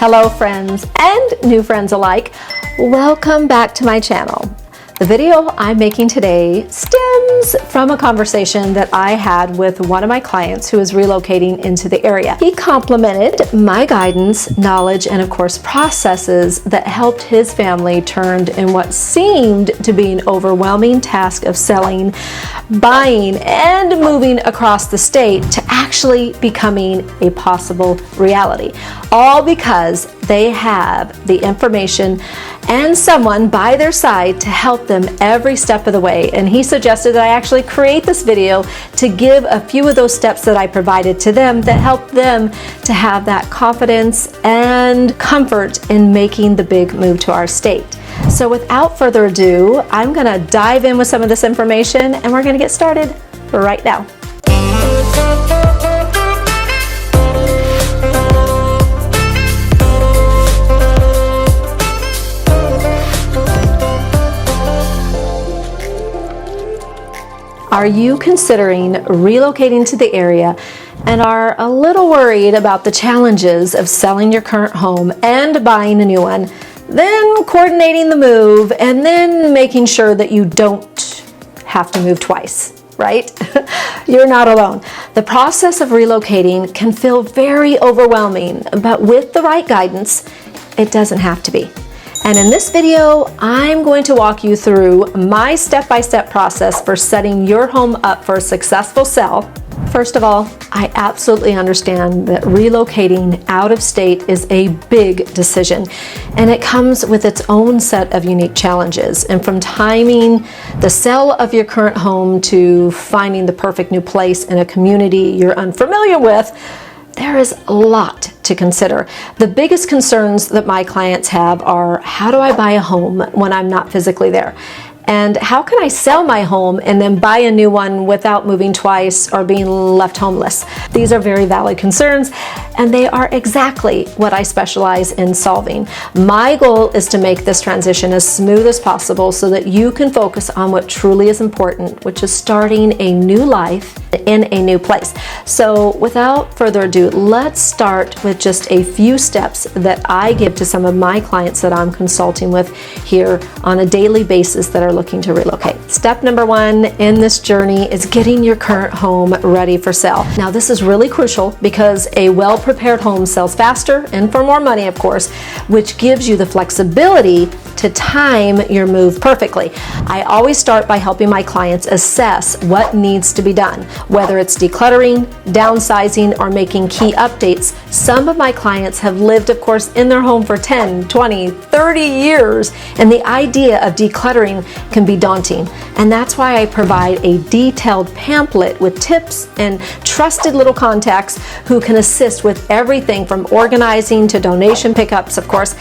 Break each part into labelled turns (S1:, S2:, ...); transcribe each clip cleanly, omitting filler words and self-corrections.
S1: Hello friends and new friends alike. Welcome back to my channel. The video I'm making today stems from a conversation that I had with one of my clients who is relocating into the area. He complimented my guidance, knowledge, and of course processes that helped his family turn in what seemed to be an overwhelming task of selling, buying, and moving across the state to actually becoming a possible reality. All because they have the information and someone by their side to help them every step of the way. And he suggested that I actually create this video to give a few of those steps that I provided to them that help them to have that confidence and comfort in making the big move to our state. So without further ado, I'm gonna dive in with some of this information and we're gonna get started right now. Are you considering relocating to the area and are a little worried about the challenges of selling your current home and buying a new one, then coordinating the move, and then making sure that you don't have to move twice, right? You're not alone. The process of relocating can feel very overwhelming, but with the right guidance, it doesn't have to be. And in this video, I'm going to walk you through my step-by-step process for setting your home up for a successful sell. First of all, I absolutely understand that relocating out of state is a big decision, and it comes with its own set of unique challenges. And from timing the sale of your current home to finding the perfect new place in a community you're unfamiliar with, there is a lot to consider. The biggest concerns that my clients have are, how do I buy a home when I'm not physically there? And how can I sell my home and then buy a new one without moving twice or being left homeless? These are very valid concerns, and they are exactly what I specialize in solving. My goal is to make this transition as smooth as possible so that you can focus on what truly is important, which is starting a new life in a new place. So without further ado, let's start with just a few steps that I give to some of my clients that I'm consulting with here on a daily basis that are looking to relocate. Step number one in this journey is getting your current home ready for sale. Now this is really crucial because a well-prepared home sells faster and for more money, of course, which gives you the flexibility to time your move perfectly. I always start by helping my clients assess what needs to be done, whether it's decluttering, downsizing, or making key updates. Some of my clients have lived, of course, in their home for 10, 20, 30 years, and the idea of decluttering can be daunting. And that's why I provide a detailed pamphlet with tips and trusted little contacts who can assist with everything from organizing to donation pickups, of course.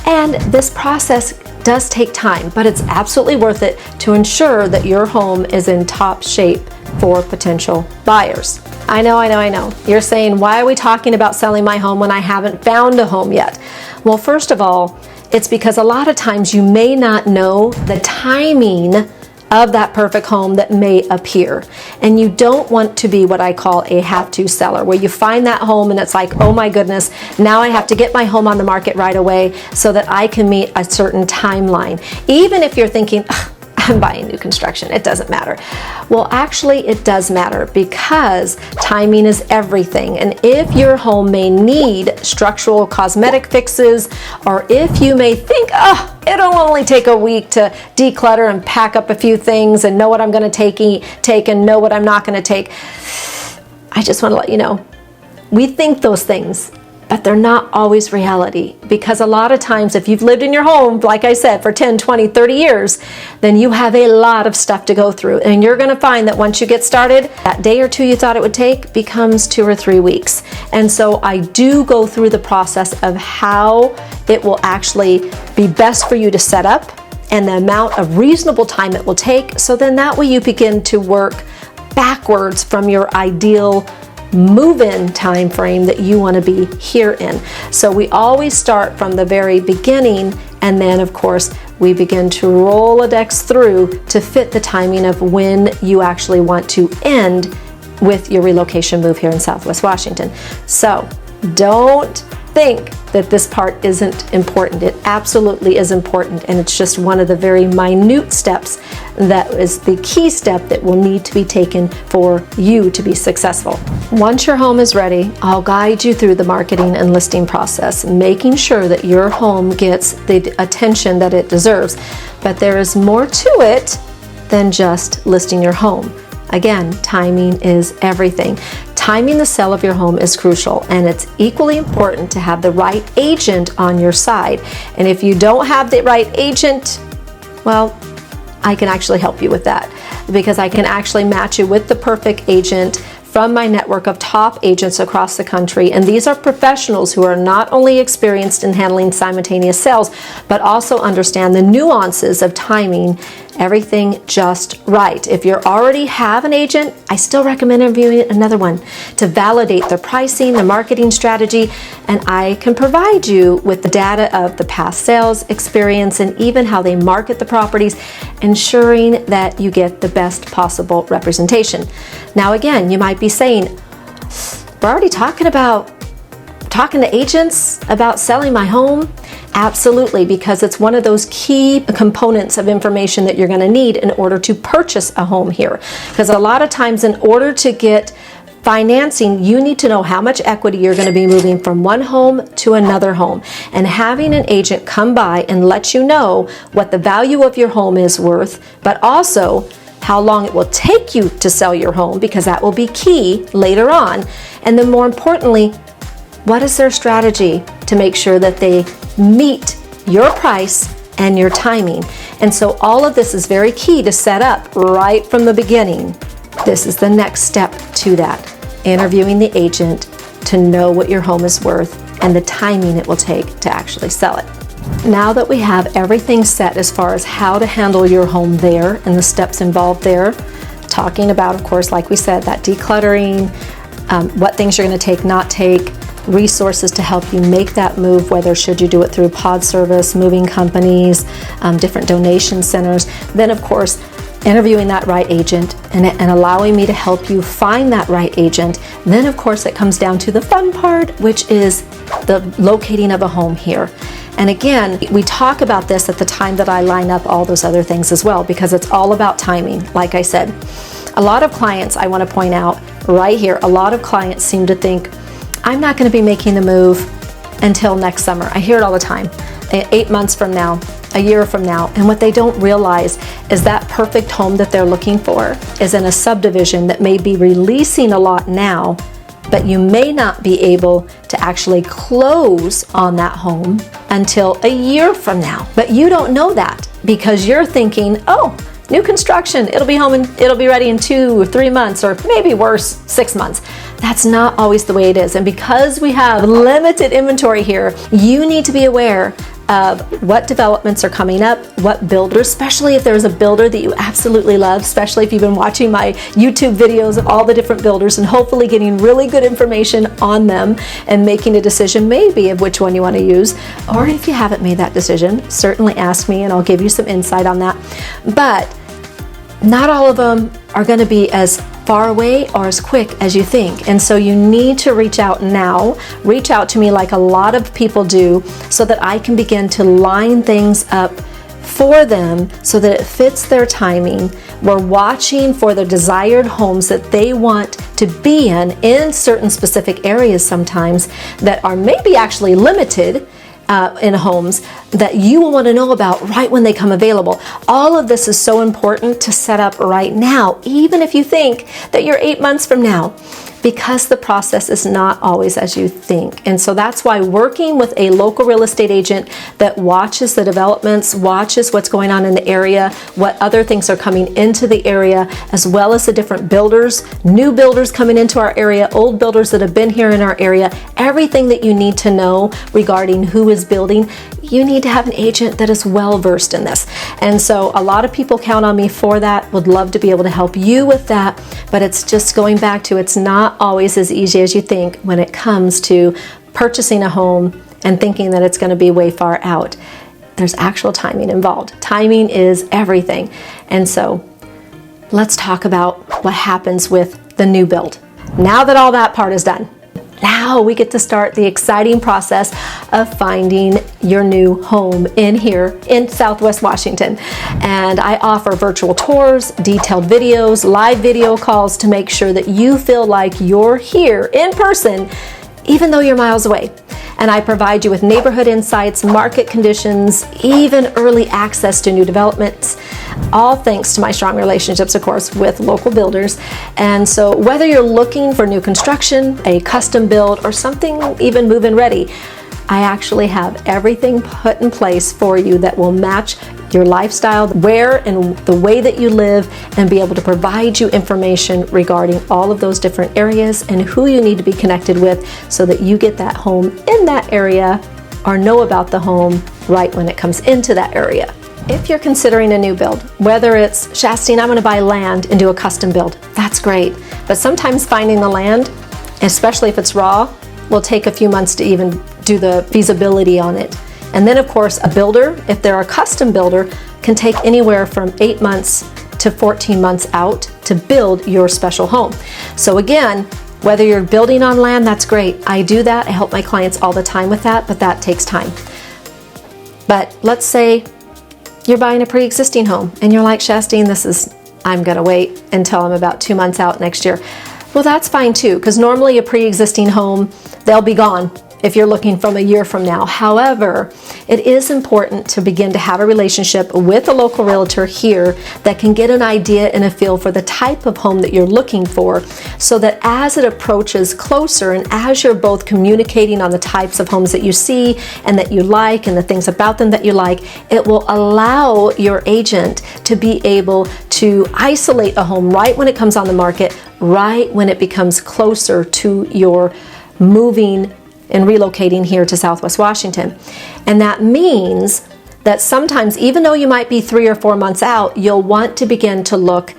S1: And this process does take time, but it's absolutely worth it to ensure that your home is in top shape for potential buyers. I know. You're saying, why are we talking about selling my home when I haven't found a home yet? Well, first of all, it's because a lot of times you may not know the timing of that perfect home that may appear. And you don't want to be what I call a have-to seller, where you find that home and it's like, oh my goodness, now I have to get my home on the market right away so that I can meet a certain timeline. Even if you're thinking, I'm buying new construction, it doesn't matter. Well, actually it does matter because timing is everything. And if your home may need structural cosmetic fixes, or if you may think, it'll only take a week to declutter and pack up a few things and know what I'm gonna take and know what I'm not gonna take, I just wanna let you know, we think those things, but they're not always reality, because a lot of times if you've lived in your home, like I said, for 10, 20, 30 years, then you have a lot of stuff to go through. And you're gonna find that once you get started, that day or two you thought it would take becomes 2 or 3 weeks. And so I do go through the process of how it will actually be best for you to set up and the amount of reasonable time it will take. So then that way you begin to work backwards from your ideal move-in time frame that you want to be here in. So we always start from the very beginning, and then of course we begin to Rolodex through to fit the timing of when you actually want to end with your relocation move here in Southwest Washington. So don't think that this part isn't important. It absolutely is important, and it's just one of the very minute steps that is the key step that will need to be taken for you to be successful. Once your home is ready, I'll guide you through the marketing and listing process, making sure that your home gets the attention that it deserves. But there is more to it than just listing your home. Again, timing is everything. Timing the sale of your home is crucial, and it's equally important to have the right agent on your side. And if you don't have the right agent, well, I can actually help you with that, because I can actually match you with the perfect agent from my network of top agents across the country. And these are professionals who are not only experienced in handling simultaneous sales, but also understand the nuances of timing everything just right. If you already have an agent, I still recommend interviewing another one to validate their pricing, the marketing strategy, and I can provide you with the data of the past sales experience and even how they market the properties, ensuring that you get the best possible representation. Now again, you might be saying, we're already talking to agents about selling my home. Absolutely, because it's one of those key components of information that you're going to need in order to purchase a home here. Because a lot of times, in order to get financing, you need to know how much equity you're going to be moving from one home to another home. And having an agent come by and let you know what the value of your home is worth, but also how long it will take you to sell your home, because that will be key later on. And then more importantly, what is their strategy to make sure that they meet your price and your timing? And so all of this is very key to set up right from the beginning. This is the next step to that. Interviewing the agent to know what your home is worth and the timing it will take to actually sell it. Now that we have everything set as far as how to handle your home there and the steps involved there, talking about, of course, like we said, that decluttering, what things you're going to take, not take, resources to help you make that move, whether should you do it through pod service, moving companies, different donation centers. Then of course, interviewing that right agent and allowing me to help you find that right agent. Then of course it comes down to the fun part, which is the locating of a home here. And again, we talk about this at the time that I line up all those other things as well, because it's all about timing. Like I said, a lot of clients, I want to point out right here, a lot of clients seem to think, I'm not going to be making the move until next summer. I hear it all the time, 8 months from now, a year from now. And what they don't realize is that perfect home that they're looking for is in a subdivision that may be releasing a lot now, but you may not be able to actually close on that home until a year from now. But you don't know that because you're thinking, oh, new construction, it'll be ready in 2 or 3 months, or maybe worse, 6 months. That's not always the way it is. And because we have limited inventory here, you need to be aware of what developments are coming up, what builders, especially if there's a builder that you absolutely love, especially if you've been watching my YouTube videos of all the different builders and hopefully getting really good information on them and making a decision maybe of which one you want to use. Or if you haven't made that decision, certainly ask me and I'll give you some insight on that. But not all of them are going to be as far away or as quick as you think. And so you need to reach out now. Reach out to me like a lot of people do so that I can begin to line things up for them so that it fits their timing. We're watching for the desired homes that they want to be in certain specific areas sometimes that are maybe actually limited in homes that you will want to know about right when they come available. All of this is so important to set up right now, even if you think that you're 8 months from now, because the process is not always as you think. And so that's why working with a local real estate agent that watches the developments, watches what's going on in the area, what other things are coming into the area, as well as the different builders, new builders coming into our area, old builders that have been here in our area, everything that you need to know regarding who is building, you need to have an agent that is well versed in this. And so a lot of people count on me for that, would love to be able to help you with that, but it's just going back to, it's not always as easy as you think when it comes to purchasing a home and thinking that it's going to be way far out. There's actual timing involved. Timing is everything. And so let's talk about what happens with the new build. Now that all that part is done, Now we get to start the exciting process of finding your new home in here in Southwest Washington. And I offer virtual tours, detailed videos, live video calls to make sure that you feel like you're here in person, even though you're miles away. And I provide you with neighborhood insights, market conditions, even early access to new developments, all thanks to my strong relationships, of course, with local builders. And so whether you're looking for new construction, a custom build, or something even move-in ready, I actually have everything put in place for you that will match your lifestyle, where and the way that you live, and be able to provide you information regarding all of those different areas and who you need to be connected with so that you get that home in that area or know about the home right when it comes into that area. If you're considering a new build, whether it's, Shastine, I'm gonna buy land and do a custom build, that's great. But sometimes finding the land, especially if it's raw, will take a few months to even do the feasibility on it. And then of course, a builder, if they're a custom builder, can take anywhere from 8 months to 14 months out to build your special home. So again, whether you're building on land, that's great. I do that, I help my clients all the time with that, but that takes time. But let's say you're buying a pre-existing home and you're like, Shastine, I'm gonna wait until I'm about 2 months out next year. Well, that's fine too, because normally a pre-existing home, they'll be gone if you're looking from a year from now. However, it is important to begin to have a relationship with a local realtor here that can get an idea and a feel for the type of home that you're looking for, so that as it approaches closer and as you're both communicating on the types of homes that you see and that you like and the things about them that you like, it will allow your agent to be able to isolate a home right when it comes on the market, right when it becomes closer to your moving and relocating here to Southwest Washington. And that means that sometimes, even though you might be 3 or 4 months out, you'll want to begin to look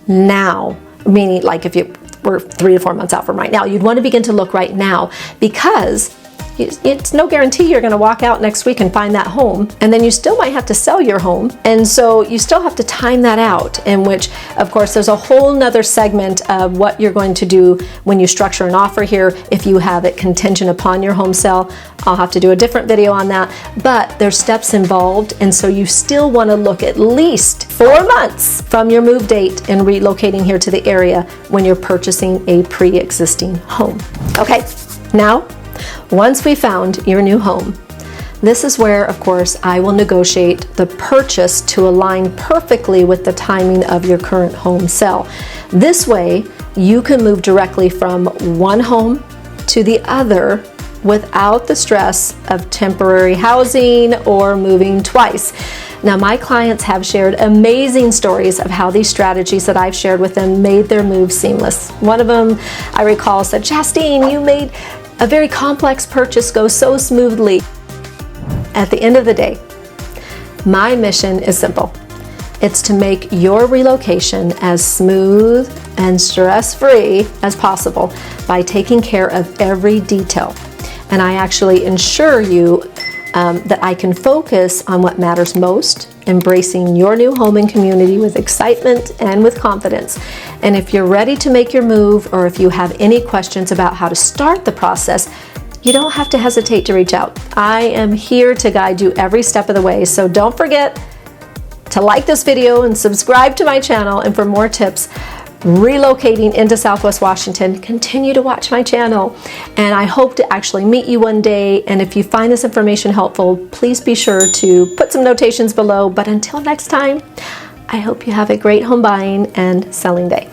S1: now, meaning like if you were 3 to 4 months out from right now, you'd want to begin to look right now, because it's no guarantee you're going to walk out next week and find that home, and then you still might have to sell your home, and so you still have to time that out, in which of course there's a whole nother segment of what you're going to do when you structure an offer here if you have it contingent upon your home sale. I'll have to do a different video on that, but there's steps involved, and so you still want to look at least 4 months from your move date and relocating here to the area when you're purchasing a pre-existing home. Okay, now once we found your new home, this is where, of course, I will negotiate the purchase to align perfectly with the timing of your current home sale. This way, you can move directly from one home to the other without the stress of temporary housing or moving twice. Now, my clients have shared amazing stories of how these strategies that I've shared with them made their move seamless. One of them, I recall, said, Shastine, you made a very complex purchase go so smoothly. At the end of the day, my mission is simple. It's to make your relocation as smooth and stress-free as possible by taking care of every detail. And I actually ensure you that I can focus on what matters most, embracing your new home and community with excitement and with confidence. And if you're ready to make your move, or if you have any questions about how to start the process, you don't have to hesitate to reach out. I am here to guide you every step of the way. So don't forget to like this video and subscribe to my channel. And for more tips, relocating into Southwest Washington, continue to watch my channel. And I hope to actually meet you one day. And if you find this information helpful, please be sure to put some notations below. But until next time, I hope you have a great home buying and selling day.